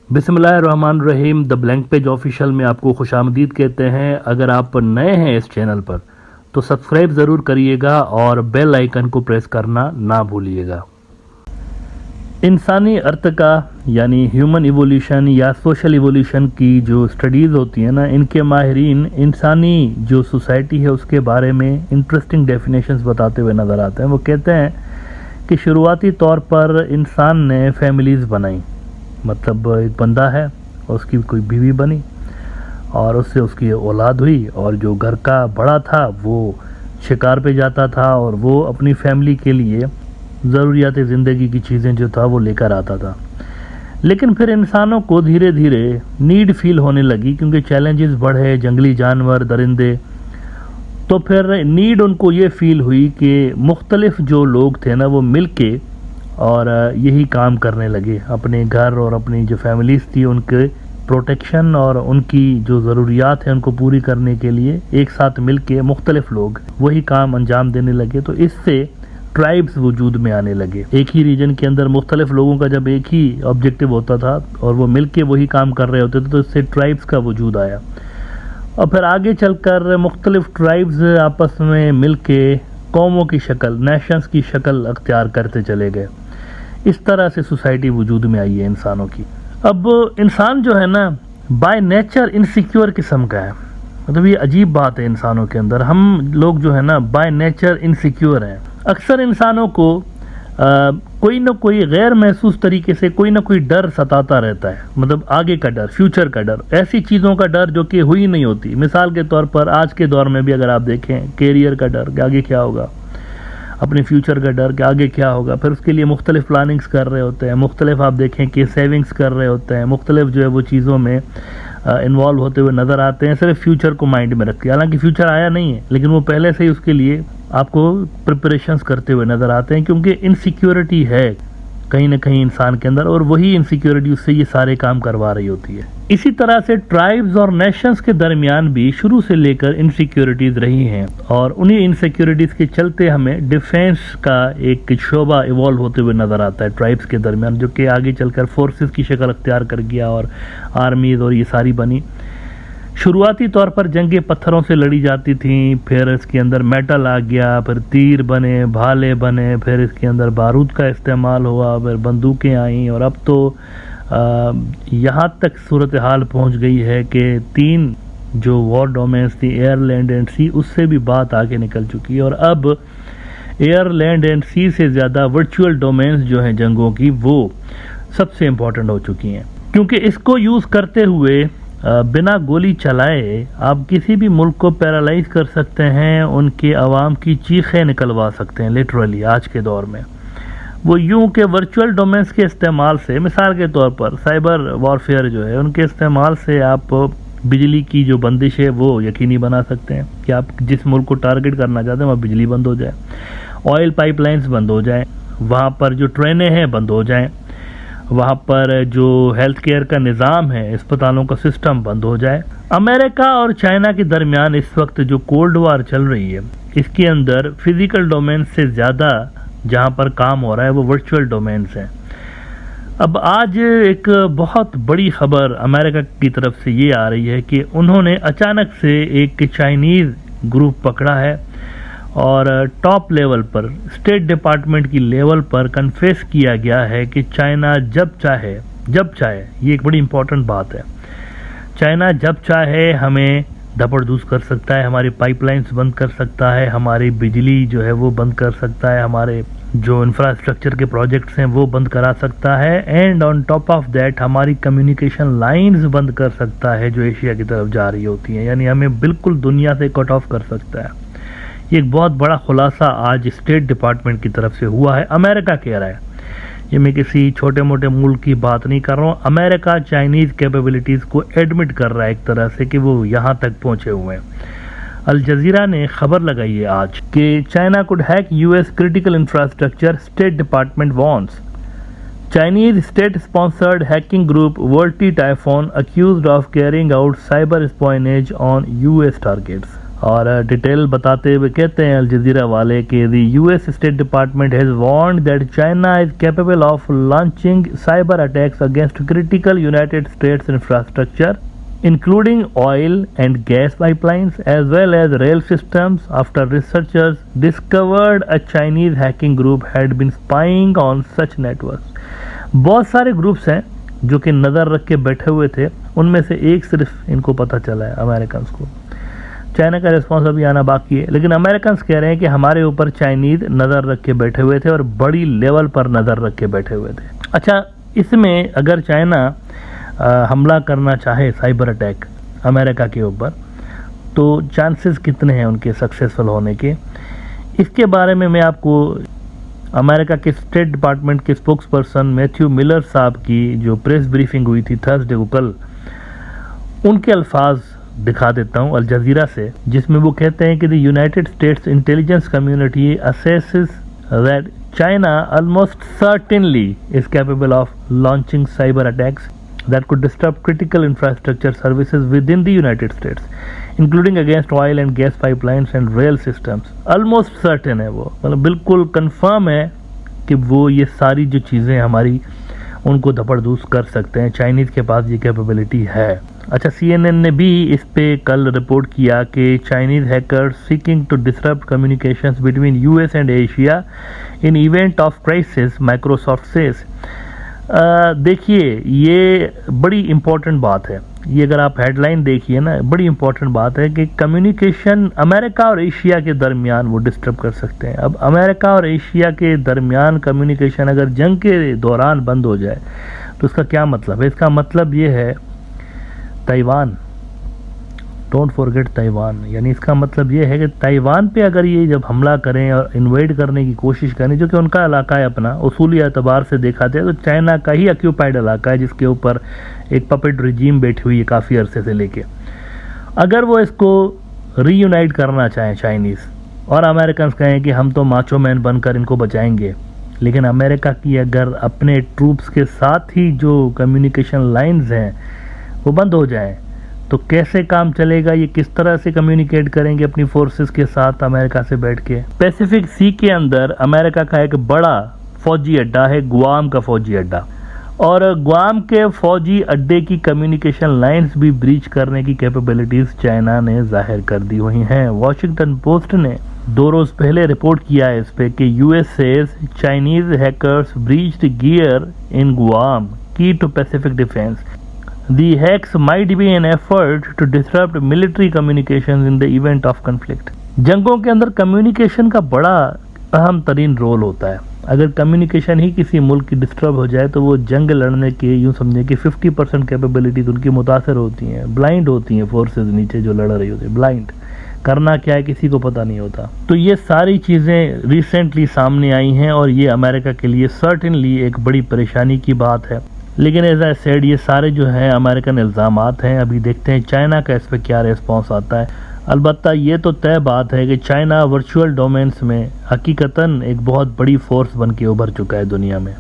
बिस्मिल्लाहिर्रहमानिर्रहीम। The blank page official में आपको खुशामदीद कहते हैं। अगर आप नए हैं इस चैनल पर तो सब्सक्राइब ज़रूर करिएगा और बेल आइकन को प्रेस करना ना भूलिएगा। इंसानी अर्तका यानी ह्यूमन इवोल्यूशन या सोशल इवोल्यूशन की जो स्टडीज़ होती हैं ना, इनके माहिरीन इंसानी जो सोसाइटी है उसके बारे में इंटरेस्टिंग डेफिनेशंस बताते हुए नज़र आते हैं। वो कहते हैं कि शुरुआती तौर पर इंसान ने फैमिलीज़ बनाई, मतलब एक बंदा है और उसकी कोई बीवी बनी और उससे उसकी औलाद हुई, और जो घर का बड़ा था वो शिकार पे जाता था और वो अपनी फैमिली के लिए ज़रूरियात ज़िंदगी की चीज़ें जो था वो लेकर आता था। लेकिन फिर इंसानों को धीरे धीरे नीड फील होने लगी, क्योंकि चैलेंजेस बढ़े, जंगली जानवर, दरिंदे, तो फिर नीड उनको ये फील हुई कि मुख्तलिफ जो लोग थे ना वो मिल के और यही काम करने लगे, अपने घर और अपनी जो फैमिलीज़ थी उनके प्रोटेक्शन और उनकी जो ज़रूरियात हैं उनको पूरी करने के लिए एक साथ मिल के मुख्तलिफ लोग वही काम अंजाम देने लगे। तो इससे ट्राइब्स वजूद में आने लगे। एक ही रीजन के अंदर मुख्तलिफ लोगों का जब एक ही ऑब्जेक्टिव होता था और वो मिल के वही काम कर रहे होते थे तो इससे ट्राइब्स का वजूद आया। और फिर आगे चलकर मुख्तलिफ ट्राइब्स आपस में मिल के कौमों की शक्ल, नेशंस की शक्ल अख्तियार करते चले गए। इस तरह से सोसाइटी वजूद में आई है इंसानों की। अब इंसान जो है ना बाय नेचर इनसिक्योर किस्म का है, मतलब ये अजीब बात है इंसानों के अंदर। हम लोग जो है ना बाय नेचर इनसिक्योर हैं। अक्सर इंसानों को कोई ना कोई गैर महसूस तरीके से कोई ना कोई डर सताता रहता है, मतलब आगे का डर, फ्यूचर का डर, ऐसी चीज़ों का डर जो कि हुई नहीं होती। मिसाल के तौर पर आज के दौर में भी अगर आप देखें, कैरियर का डर कि आगे क्या होगा, अपने फ्यूचर का डर कि आगे क्या होगा, फिर उसके लिए मुख्तलिफ प्लानिंग्स कर रहे होते हैं, मुख्तलिफ आप देखें कि सेविंग्स कर रहे होते हैं, मुख्तलिफ जो है वो चीज़ों में इन्वॉल्व होते हुए नज़र आते हैं, सिर्फ फ्यूचर को माइंड में रख के। हालांकि फ्यूचर आया नहीं है लेकिन वो पहले से ही उसके लिए आपको प्रिपरेशंस करते हुए नज़र आते हैं, क्योंकि इनसिक्योरिटी है कहीं ना कहीं इंसान के अंदर और वही इनसिक्योरिटी उससे ये सारे काम करवा रही होती है। इसी तरह से ट्राइब्स और नेशंस के दरमियान भी शुरू से लेकर इनसिक्योरिटीज़ रही हैं और उन्हीं इनसिक्योरिटीज़ के चलते हमें डिफेंस का एक शोबा इवॉल्व होते हुए नज़र आता है ट्राइब्स के दरमियान, जो कि आगे चलकर फोर्सेस की शक्ल अख्तियार कर गया और आर्मीज़ और ये सारी बनी। शुरुआती तौर पर जंगें पत्थरों से लड़ी जाती थीं, फिर इसके अंदर मेटल आ गया, फिर तीर बने, भाले बने, फिर इसके अंदर बारूद का इस्तेमाल हुआ, फिर बंदूकें आईं और अब तो यहाँ तक सूरत हाल पहुँच गई है कि 3 जो वॉर डोमेन्स थी, एयर, लैंड एंड सी, उससे भी बात आगे निकल चुकी है। और अब एयर, लैंड एंड सी से ज़्यादा वर्चुअल डोमेन्स जो हैं जंगों की वो सबसे इम्पॉर्टेंट हो चुकी हैं, क्योंकि इसको यूज़ करते हुए बिना गोली चलाए आप किसी भी मुल्क को पैरालाइज कर सकते हैं, उनके अवाम की चीखें निकलवा सकते हैं लिटरली आज के दौर में। वो यूं के वर्चुअल डोमेन्स के इस्तेमाल से, मिसाल के तौर पर साइबर वॉरफेयर जो है उनके इस्तेमाल से आप बिजली की जो बंदिश है वो यकीनी बना सकते हैं कि आप जिस मुल्क को टारगेट करना चाहते हैं वहाँ बिजली बंद हो जाए, ऑयल पाइपलाइंस बंद हो जाएँ, वहाँ पर जो ट्रेनें हैं बंद हो जाएँ, वहाँ पर जो हेल्थ केयर का निज़ाम है, अस्पतालों का सिस्टम बंद हो जाए। अमेरिका और चाइना के दरमियान इस वक्त जो कोल्ड वार चल रही है, इसके अंदर फिज़िकल डोमेन से ज़्यादा जहाँ पर काम हो रहा है वो वर्चुअल डोमेन्स हैं। अब आज एक बहुत बड़ी खबर अमेरिका की तरफ से ये आ रही है कि उन्होंने अचानक से एक चाइनीज़ ग्रुप पकड़ा है और टॉप लेवल पर, स्टेट डिपार्टमेंट की लेवल पर कन्फेस किया गया है कि चाइना जब चाहे, ये एक बड़ी इंपॉर्टेंट बात है, चाइना जब चाहे हमें धपड़धूस कर सकता है, हमारी पाइपलाइंस बंद कर सकता है, हमारी बिजली जो है वो बंद कर सकता है, हमारे जो इंफ्रास्ट्रक्चर के प्रोजेक्ट्स हैं वो बंद करा सकता है, and on top of that हमारी कम्युनिकेशन लाइंस बंद कर सकता है जो एशिया की तरफ जा रही होती हैं, यानी हमें बिल्कुल दुनिया से कट ऑफ कर सकता है। ये एक बहुत बड़ा खुलासा आज स्टेट डिपार्टमेंट की तरफ से हुआ है। अमेरिका कह रहा है, ये मैं किसी छोटे मोटे मुल्क की बात नहीं कर रहा हूँ, अमेरिका चाइनीज़ कैपेबिलिटीज़ को एडमिट कर रहा है एक तरह से कि वो यहाँ तक पहुँचे हुए हैं। अल जज़ीरा ने खबर लगाई है आज कि China could hack US critical infrastructure, state department warns. Chinese state-sponsored hacking group Volti Typhoon accused of carrying out cyber espionage on US targets. और डिटेल बताते हुए कहते हैं अल जजीरा वाले कि the US state department has warned that China is capable of launching cyber attacks against critical United states infrastructure including oil and gas pipelines as well as rail systems after researchers discovered a Chinese hacking group had been spying on such networks। बहुत सारे groups हैं जो कि नज़र रख के बैठे हुए थे, उनमें से एक सिर्फ इनको पता चला है अमेरिकन को। चाइना का रिस्पॉन्स अभी आना बाकी है, लेकिन अमेरिकन कह रहे हैं कि हमारे ऊपर चाइनीज नज़र रख के बैठे हुए थे और बड़ी लेवल पर नज़र रख के बैठे हुए थे। अच्छा, इसमें अगर चाइना हमला करना चाहे साइबर अटैक अमेरिका के ऊपर, तो चांसेस कितने हैं उनके सक्सेसफुल होने के, इसके बारे में मैं आपको अमेरिका के स्टेट डिपार्टमेंट के स्पोक्स पर्सन मैथ्यू मिलर साहब की जो प्रेस ब्रीफिंग हुई थी थर्सडे को कल, उनके अल्फाज दिखा देता हूँ अल जजीरा से, जिसमें वो कहते हैं कि the United states intelligence community assesses that China almost certainly is capable of launching cyber attacks that could disrupt critical infrastructure services within the United States, including against oil and gas pipelines and rail systems। Almost certain है वो, मतलब बिल्कुल confirm है कि वो ये सारी जो चीज़ें हमारी उनको धपड़धूस कर सकते हैं, चाइनीज़ के पास ये कैपेबिलिटी है। अच्छा, CNN ने भी इस पे कल रिपोर्ट किया कि Chinese hackers seeking to disrupt communications between US and Asia in event of crisis, Microsoft says. देखिए, ये बड़ी इम्पोर्टेंट बात है, ये अगर आप हेडलाइन देखिए ना, बड़ी इम्पोर्टेंट बात है कि कम्युनिकेशन अमेरिका और एशिया के दरमियान वो डिस्टर्ब कर सकते हैं। अब अमेरिका और एशिया के दरमियान कम्युनिकेशन अगर जंग के दौरान बंद हो जाए तो इसका क्या मतलब है? इसका मतलब ये है ताइवान, डोंट फॉरगेट ताइवान, यानी इसका मतलब ये है कि ताइवान पे अगर ये जब हमला करें और इन्वेड करने की कोशिश करें, जो कि उनका इलाका है अपना, उसूली एतबार से देखा जाए तो चाइना का ही ऑक्यूपाइड इलाका है जिसके ऊपर एक पपेट रिजीम बैठी हुई है काफ़ी अरसे से लेके। अगर वो इसको रीयूनाइट करना चाहें चाइनीज़ और अमेरिकन कहें कि हम तो माचो मैन बनकर इनको बचाएंगे, लेकिन अमेरिका की अगर अपने ट्रूप्स के साथ ही जो कम्युनिकेशन लाइन्स हैं वो बंद हो जाएँ तो कैसे काम चलेगा? ये किस तरह से कम्युनिकेट करेंगे अपनी फोर्सेस के साथ अमेरिका से बैठ के? पैसिफिक सी के अंदर अमेरिका का एक बड़ा फौजी अड्डा है, गुआम का फौजी अड्डा, और गुआम के फौजी अड्डे की कम्युनिकेशन लाइंस भी ब्रीच करने की कैपेबिलिटीज चाइना ने जाहिर कर दी हुई हैं। वॉशिंगटन पोस्ट ने 2 रोज पहले रिपोर्ट किया है इस पे कि US says Chinese hackers breached gear in Guam key to Pacific defence. The hacks might be an effort to disrupt military communications in the event of conflict। जंगों के अंदर कम्युनिकेशन का बड़ा अहम तरीन रोल होता है। अगर कम्युनिकेशन ही किसी मुल्क की डिस्टर्ब हो जाए तो वो जंग लड़ने के, यूँ समझे कि 50% कैपेबिलिटीज उनकी मुतासर होती हैं, ब्लाइंड होती हैं फोर्सेज नीचे जो लड़ रही होती है, ब्लाइंड, करना क्या है किसी को पता नहीं होता। तो ये सारी चीज़ें रिसेंटली सामने आई हैं और ये अमेरिका के लिए सर्टेनली एक बड़ी परेशानी की बात है। लेकिन एज आई सेड, ये सारे जो हैं अमेरिकन इल्ज़ामात हैं, अभी देखते हैं चाइना का इस पर क्या रिस्पॉन्स आता है। अलबत्ता ये तो तय बात है कि चाइना वर्चुअल डोमेन्स में हकीकतन एक बहुत बड़ी फोर्स बन के उभर चुका है दुनिया में।